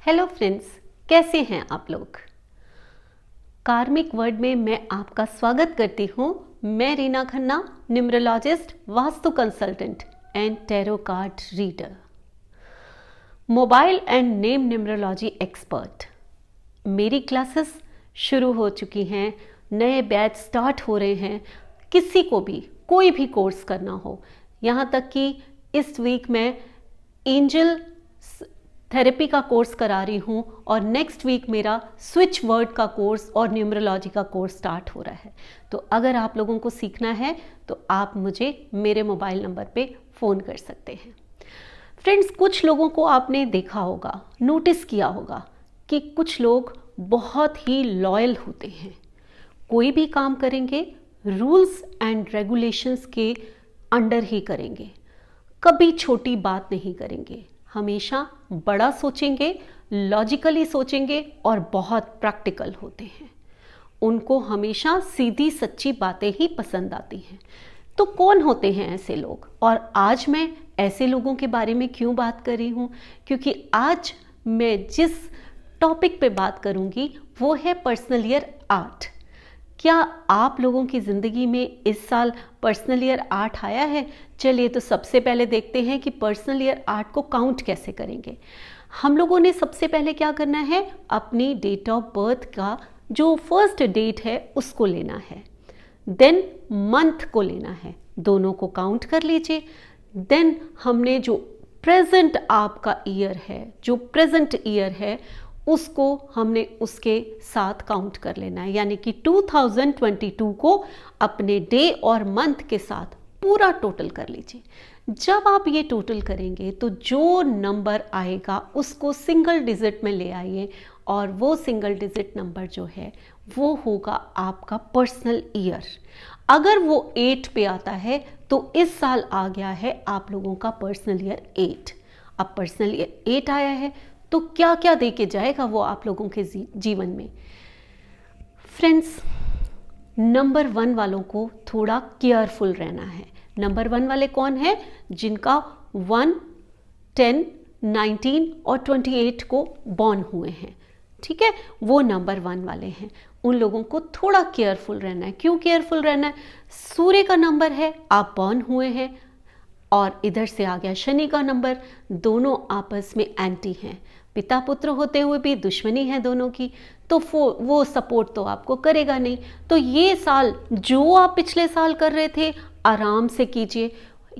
Hello friends, कैसे हैं आप लोग। कार्मिक वर्ड में मैं आपका स्वागत करती हूँ। मैं Reena Khanna, numerologist, vastu consultant and tarot card reader, mobile and name numerology expert. मेरी क्लासेस शुरू हो चुकी हैं, नए बैच स्टार्ट हो रहे हैं। किसी को भी कोई भी कोर्स करना हो, यहाँ तक कि इस वीक मैं एंजल थेरेपी का कोर्स करा रही हूँ और नेक्स्ट वीक मेरा स्विच वर्ड का कोर्स और न्यूमरोलॉजी का कोर्स स्टार्ट हो रहा है। तो अगर आप लोगों को सीखना है तो आप मुझे मेरे मोबाइल नंबर पे फ़ोन कर सकते हैं। फ्रेंड्स, कुछ लोगों को आपने देखा होगा, नोटिस किया होगा कि कुछ लोग बहुत ही लॉयल होते हैं। कोई भी काम करेंगे रूल्स एंड रेगुलेशंस के अंडर ही करेंगे, कभी छोटी बात नहीं करेंगे, हमेशा बड़ा सोचेंगे, लॉजिकली सोचेंगे और बहुत प्रैक्टिकल होते हैं। उनको हमेशा सीधी सच्ची बातें ही पसंद आती हैं। तो कौन होते हैं ऐसे लोग, और आज मैं ऐसे लोगों के बारे में क्यों बात कर रही हूँ? क्योंकि आज मैं जिस टॉपिक पे बात करूँगी वो है पर्सनल ईयर 8। क्या आप लोगों की ज़िंदगी में इस साल पर्सनल ईयर 8 आया है? चलिए तो सबसे पहले देखते हैं कि पर्सनल ईयर 8 को काउंट कैसे करेंगे। हम लोगों ने सबसे पहले क्या करना है, अपनी डेट ऑफ बर्थ का जो फर्स्ट डेट है उसको लेना है, देन मंथ को लेना है, दोनों को काउंट कर लीजिए। देन हमने जो प्रेजेंट आपका ईयर है, जो प्रेजेंट ईयर है उसको हमने उसके साथ काउंट कर लेना है, यानी कि 2022 को अपने डे और मंथ के साथ पूरा टोटल कर लीजिए। जब आप ये टोटल करेंगे तो जो नंबर आएगा उसको सिंगल डिजिट में ले आइए, और वो सिंगल डिजिट नंबर जो है वो होगा आपका पर्सनल ईयर। अगर वो 8 पे आता है तो इस साल आ गया है आप लोगों का पर्सनल ईयर 8। अब पर्सनल ईयर 8 आया है तो क्या क्या दे के जाएगा वो आप लोगों के जीवन में। फ्रेंड्स, नंबर 1 वालों को थोड़ा केयरफुल रहना है। नंबर 1 वाले कौन है? जिनका 1, 10, 19 और 28 को बॉर्न हुए हैं, ठीक है, वो नंबर 1 वाले हैं। उन लोगों को थोड़ा केयरफुल रहना है। क्यों केयरफुल रहना है? सूर्य का नंबर है, आप बॉर्न हुए हैं, और इधर से आ गया शनि का नंबर, दोनों आपस में एंटी हैं। पिता पुत्र होते हुए भी दुश्मनी है दोनों की, तो वो सपोर्ट तो आपको करेगा नहीं। तो ये साल जो आप पिछले साल कर रहे थे आराम से कीजिए,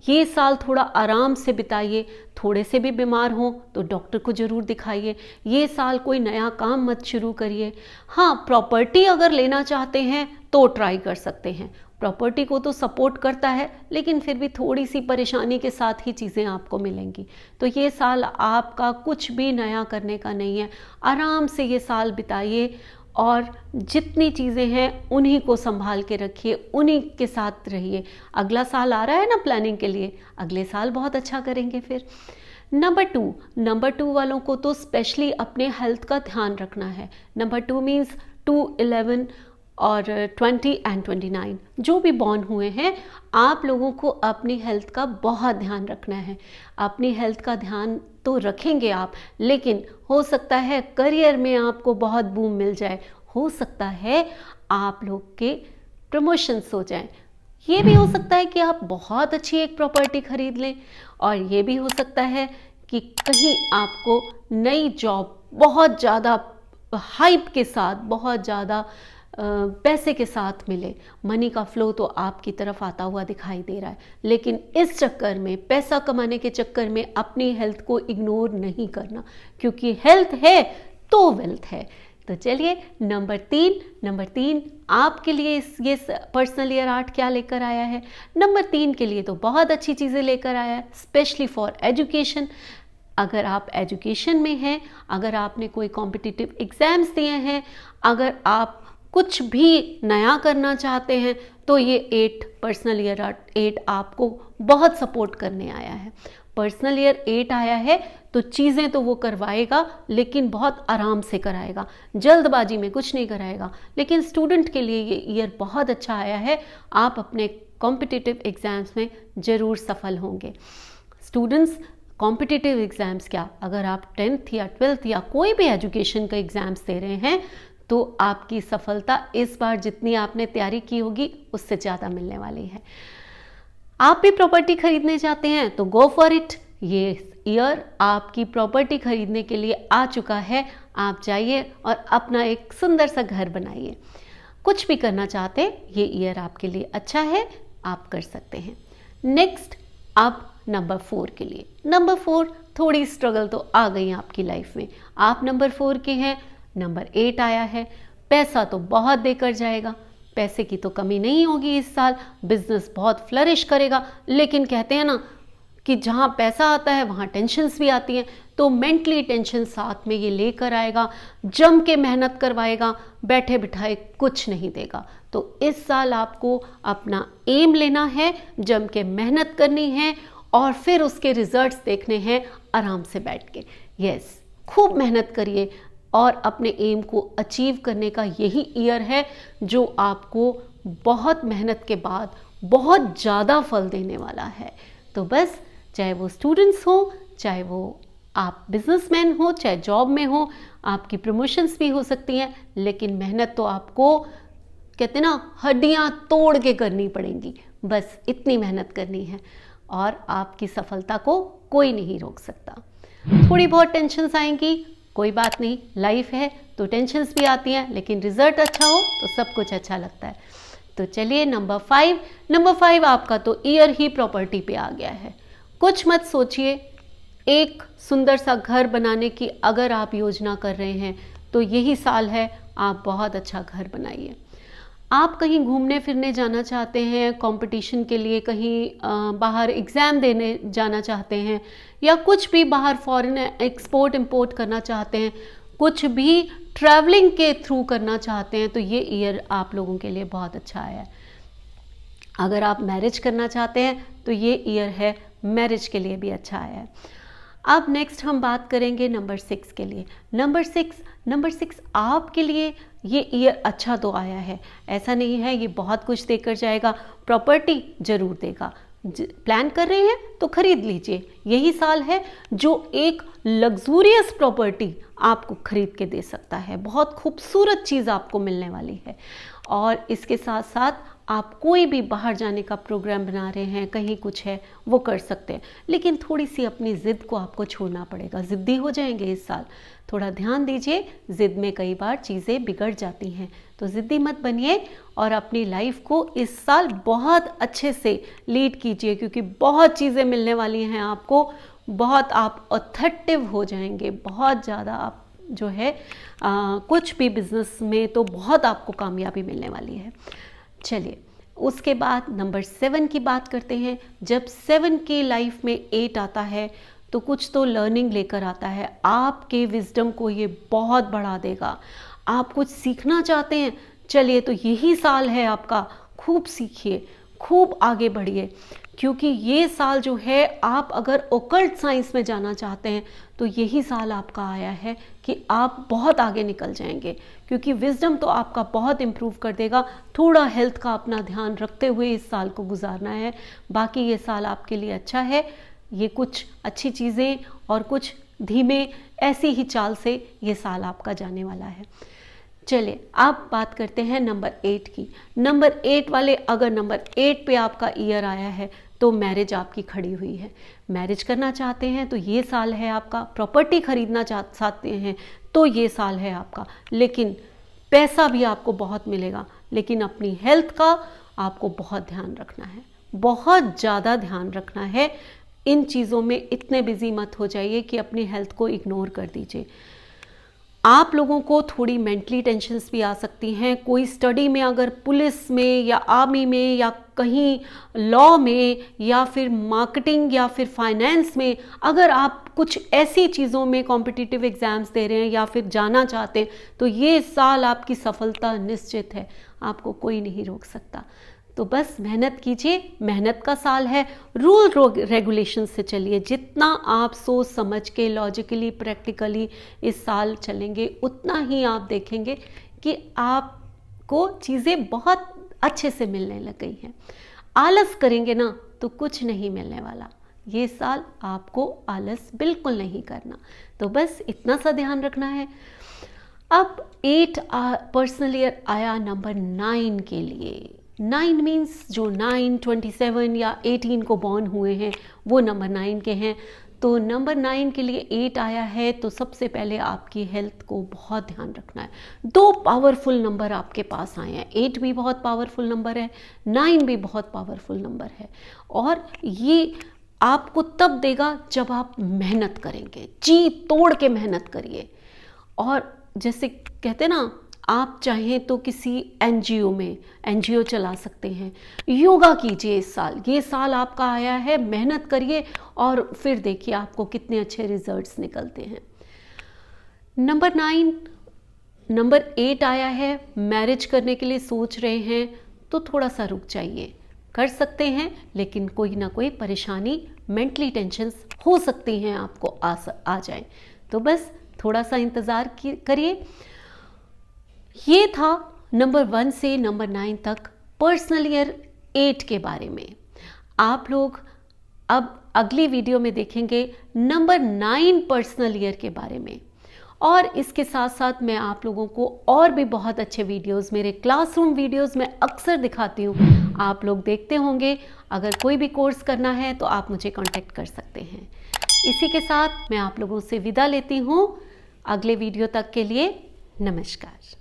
ये साल थोड़ा आराम से बिताइए। थोड़े से भी बीमार हो तो डॉक्टर को ज़रूर दिखाइए। ये साल कोई नया काम मत शुरू करिए। हाँ, प्रॉपर्टी अगर लेना चाहते हैं तो ट्राई कर सकते हैं। प्रॉपर्टी को तो सपोर्ट करता है, लेकिन फिर भी थोड़ी सी परेशानी के साथ ही चीज़ें आपको मिलेंगी। तो ये साल आपका कुछ भी नया करने का नहीं है, आराम से ये साल बिताइए और जितनी चीज़ें हैं उन्हीं को संभाल के रखिए, उन्हीं के साथ रहिए। अगला साल आ रहा है ना प्लानिंग के लिए, अगले साल बहुत अच्छा करेंगे। फिर नंबर 2 वालों को तो स्पेशली अपने हेल्थ का ध्यान रखना है। नंबर 2 मीन्स 2, 11 और 20 एंड 29 जो भी बॉर्न हुए हैं, आप लोगों को अपनी हेल्थ का बहुत ध्यान रखना है। अपनी हेल्थ का ध्यान तो रखेंगे आप, लेकिन हो सकता है करियर में आपको बहुत बूम मिल जाए, हो सकता है आप लोग के प्रमोशंस हो जाएं, ये भी हो सकता है कि आप बहुत अच्छी एक प्रॉपर्टी खरीद लें, और ये भी हो सकता है कि कहीं आपको नई जॉब बहुत ज़्यादा हाइप के साथ, बहुत ज़्यादा पैसे के साथ मिले। मनी का फ्लो तो आपकी तरफ आता हुआ दिखाई दे रहा है, लेकिन इस चक्कर में, पैसा कमाने के चक्कर में अपनी हेल्थ को इग्नोर नहीं करना, क्योंकि हेल्थ है तो वेल्थ है। तो चलिए नंबर 3 आपके लिए ये पर्सनल ईयर 8 क्या लेकर आया है? नंबर 3 के लिए तो बहुत अच्छी चीज़ें लेकर आया है, स्पेशली फॉर एजुकेशन। अगर आप एजुकेशन में हैं, अगर आपने कोई कॉम्पिटिटिव एग्जाम्स दिए हैं, अगर आप कुछ भी नया करना चाहते हैं, तो ये 8 पर्सनल ईयर 8 आपको बहुत सपोर्ट करने आया है। पर्सनल ईयर 8 आया है तो चीज़ें तो वो करवाएगा, लेकिन बहुत आराम से कराएगा, जल्दबाजी में कुछ नहीं कराएगा। लेकिन स्टूडेंट के लिए ये ईयर बहुत अच्छा आया है, आप अपने कॉम्पिटिटिव एग्जाम्स में ज़रूर सफल होंगे। स्टूडेंट्स कॉम्पिटिटिव एग्ज़ाम्स क्या, अगर आप 10th या 12th या कोई भी एजुकेशन का एग्ज़ाम्स दे रहे हैं तो आपकी सफलता इस बार जितनी आपने तैयारी की होगी उससे ज़्यादा मिलने वाली है। आप भी प्रॉपर्टी खरीदने चाहते हैं तो गो फॉर इट। ये ईयर आपकी प्रॉपर्टी खरीदने के लिए आ चुका है। आप जाइए और अपना एक सुंदर सा घर बनाइए। कुछ भी करना चाहते हैं ये ईयर आपके लिए अच्छा है, आप कर सकते हैं। नेक्स्ट अब नंबर 4 के लिए। नंबर 4 थोड़ी स्ट्रगल तो आ गई आपकी लाइफ में। आप नंबर 4 के हैं, नंबर 8 आया है। पैसा तो बहुत देकर जाएगा, पैसे की तो कमी नहीं होगी इस साल, बिजनेस बहुत फ्लरिश करेगा। लेकिन कहते हैं ना कि जहाँ पैसा आता है वहाँ टेंशन्स भी आती हैं, तो मेंटली टेंशन साथ में ये लेकर आएगा, जम के मेहनत करवाएगा, बैठे बिठाए कुछ नहीं देगा। तो इस साल आपको अपना एम लेना है, जम के मेहनत करनी है और फिर उसके रिजल्ट्स देखने हैं आराम से बैठ के। यस, खूब मेहनत करिए और अपने एम को अचीव करने का यही ईयर है जो आपको बहुत मेहनत के बाद बहुत ज़्यादा फल देने वाला है। तो बस, चाहे वो स्टूडेंट्स हो, चाहे वो आप बिजनेसमैन हो, चाहे जॉब में हो, आपकी प्रमोशंस भी हो सकती हैं, लेकिन मेहनत तो आपको कहते ना हड्डियां तोड़ के करनी पड़ेंगी। बस इतनी मेहनत करनी है और आपकी सफलता को कोई नहीं रोक सकता। थोड़ी बहुत टेंशन्स आएंगी, कोई बात नहीं, लाइफ है तो टेंशन्स भी आती हैं, लेकिन रिजल्ट अच्छा हो तो सब कुछ अच्छा लगता है। तो चलिए नंबर 5 आपका तो ईयर ही प्रॉपर्टी पे आ गया है। कुछ मत सोचिए, एक सुंदर सा घर बनाने की अगर आप योजना कर रहे हैं तो यही साल है, आप बहुत अच्छा घर बनाइए। आप कहीं घूमने फिरने जाना चाहते हैं, कंपटीशन के लिए कहीं बाहर एग्ज़ाम देने जाना चाहते हैं, या कुछ भी बाहर फॉरेन एक्सपोर्ट इंपोर्ट करना चाहते हैं, कुछ भी ट्रैवलिंग के थ्रू करना चाहते हैं, तो ये ईयर आप लोगों के लिए बहुत अच्छा आया है। अगर आप मैरिज करना चाहते हैं तो ये ईयर है मैरिज के लिए भी अच्छा आया है। अब नेक्स्ट हम बात करेंगे नंबर 6 के लिए। नंबर सिक्स आपके लिए ये ईयर अच्छा तो आया है, ऐसा नहीं है ये बहुत कुछ देकर जाएगा, प्रॉपर्टी जरूर देगा। प्लान कर रहे हैं तो खरीद लीजिए, यही साल है जो एक लग्जूरियस प्रॉपर्टी आपको खरीद के दे सकता है, बहुत खूबसूरत चीज़ आपको मिलने वाली है। और इसके साथ साथ आप कोई भी बाहर जाने का प्रोग्राम बना रहे हैं, कहीं कुछ है, वो कर सकते हैं, लेकिन थोड़ी सी अपनी ज़िद को आपको छोड़ना पड़ेगा। ज़िद्दी हो जाएंगे इस साल, थोड़ा ध्यान दीजिए, ज़िद में कई बार चीज़ें बिगड़ जाती हैं, तो ज़िद्दी मत बनिए और अपनी लाइफ को इस साल बहुत अच्छे से लीड कीजिए, क्योंकि बहुत चीज़ें मिलने वाली हैं आपको, बहुत आप अथेंटिव हो जाएंगे, बहुत ज़्यादा आप जो है कुछ भी बिजनेस में तो बहुत आपको कामयाबी मिलने वाली है। चलिए उसके बाद नंबर 7 की बात करते हैं। जब 7 की लाइफ में 8 आता है तो कुछ तो लर्निंग लेकर आता है, आपके विजडम को ये बहुत बढ़ा देगा। आप कुछ सीखना चाहते हैं, चलिए तो यही साल है आपका, खूब सीखिए, खूब आगे बढ़िए, क्योंकि ये साल जो है, आप अगर ओकल्ट साइंस में जाना चाहते हैं तो यही साल आपका आया है कि आप बहुत आगे निकल जाएंगे, क्योंकि विजडम तो आपका बहुत इम्प्रूव कर देगा। थोड़ा हेल्थ का अपना ध्यान रखते हुए इस साल को गुजारना है, बाकी ये साल आपके लिए अच्छा है। ये कुछ अच्छी चीज़ें और कुछ धीमे ऐसी ही चाल से ये साल आपका जाने वाला है। चलिए अब बात करते हैं नंबर 8 की। नंबर 8 वाले, अगर नंबर 8 पे आपका ईयर आया है तो मैरिज आपकी खड़ी हुई है। मैरिज करना चाहते हैं तो ये साल है आपका, प्रॉपर्टी खरीदना चाहते हैं तो ये साल है आपका, लेकिन पैसा भी आपको बहुत मिलेगा, लेकिन अपनी हेल्थ का आपको बहुत ध्यान रखना है, बहुत ज़्यादा ध्यान रखना है। इन चीज़ों में इतने बिजी मत हो जाइए कि अपनी हेल्थ को इग्नोर कर दीजिए। आप लोगों को थोड़ी मेंटली टेंशन्स भी आ सकती हैं। कोई स्टडी में, अगर पुलिस में या आर्मी में या कहीं लॉ में या फिर मार्केटिंग या फिर फाइनेंस में, अगर आप कुछ ऐसी चीज़ों में कॉम्पिटिटिव एग्ज़ाम्स दे रहे हैं या फिर जाना चाहते हैं, तो ये साल आपकी सफलता निश्चित है, आपको कोई नहीं रोक सकता। तो बस मेहनत कीजिए, मेहनत का साल है। रूल रेगुलेशन से चलिए, जितना आप सोच समझ के लॉजिकली प्रैक्टिकली इस साल चलेंगे, उतना ही आप देखेंगे कि आपको चीज़ें बहुत अच्छे से मिलने लग गई हैं। आलस करेंगे ना तो कुछ नहीं मिलने वाला। ये साल आपको आलस बिल्कुल नहीं करना। तो बस इतना सा ध्यान रखना है। अब 8 पर्सनल ईयर आया नंबर 9 के लिए। 9 मीन्स जो 9, 27 या 18 को बॉर्न हुए हैं वो नंबर 9 के हैं। तो नंबर 9 के लिए 8 आया है, तो सबसे पहले आपकी हेल्थ को बहुत ध्यान रखना है। 2 पावरफुल नंबर आपके पास आए हैं, 8 भी बहुत पावरफुल नंबर है, 9 भी बहुत पावरफुल नंबर है, और ये आपको तब देगा जब आप मेहनत करेंगे, जी तोड़ के मेहनत करिए। और जैसे कहते ना, आप चाहें तो किसी एनजीओ में एनजीओ चला सकते हैं, योगा कीजिए इस साल, ये साल आपका आया है, मेहनत करिए और फिर देखिए आपको कितने अच्छे रिजल्ट्स निकलते हैं। नंबर 9, नंबर 8 आया है, मैरिज करने के लिए सोच रहे हैं तो थोड़ा सा रुक जाइए, कर सकते हैं, लेकिन कोई ना कोई परेशानी, मेंटली टेंशन्स हो सकती हैं, आपको आ जाए, तो बस थोड़ा सा इंतज़ार करिए। ये था नंबर 1 से नंबर 9 तक पर्सनल ईयर 8 के बारे में। आप लोग अब अगली वीडियो में देखेंगे नंबर 9 पर्सनल ईयर के बारे में, और इसके साथ साथ मैं आप लोगों को और भी बहुत अच्छे वीडियोस, मेरे क्लासरूम वीडियोस में अक्सर दिखाती हूँ, आप लोग देखते होंगे। अगर कोई भी कोर्स करना है तो आप मुझे कांटेक्ट कर सकते हैं। इसी के साथ मैं आप लोगों से विदा लेती हूँ। अगले वीडियो तक के लिए नमस्कार।